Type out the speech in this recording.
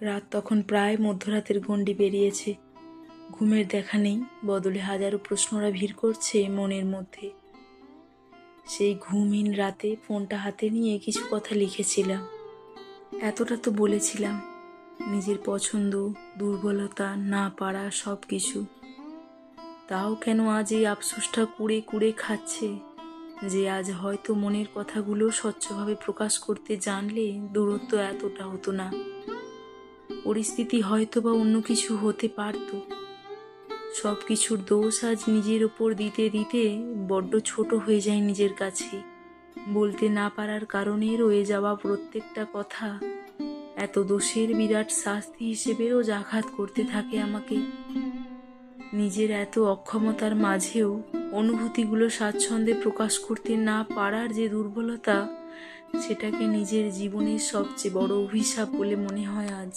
রাত তখন প্রায় মধ্যরাতের গণ্ডি পেরিয়েছে। ঘুমের দেখা নেই, বদলে হাজারো প্রশ্নরা ভিড় করছে মনের মধ্যে। সেই ঘুমহীন রাতে ফোনটা হাতে নিয়ে কিছু কথা লিখেছিলাম। এতটা তো বলেছিলাম, নিজের পছন্দ, দুর্বলতা, না পারা সব কিছু। তাও কেন আজ এই আফসোসটা কুড়ে কুড়ে খাচ্ছে যে আজ হয়তো মনের কথাগুলো স্বচ্ছভাবে প্রকাশ করতে জানলে দূরত্ব এতটা হতো না। পরিস্থিতি হয়তো বা অন্য কিছু হতে পারত। সব কিছুর দোষ আজ নিজের ওপর দিতে দিতে বড্ড ছোট হয়ে যায় নিজের কাছে। বলতে না পারার কারণে রয়ে যাওয়া প্রত্যেকটা কথা এত দোষের বিরাট শাস্তি হিসেবেও আঘাত করতে থাকে আমাকে। নিজের এত অক্ষমতার মাঝেও অনুভূতিগুলো স্বাচ্ছন্দ্যে প্রকাশ করতে না পারার যে দুর্বলতা, সেটাকে নিজের জীবনের সবচেয়ে বড় অভিশাপ বলে মনে হয় আজ।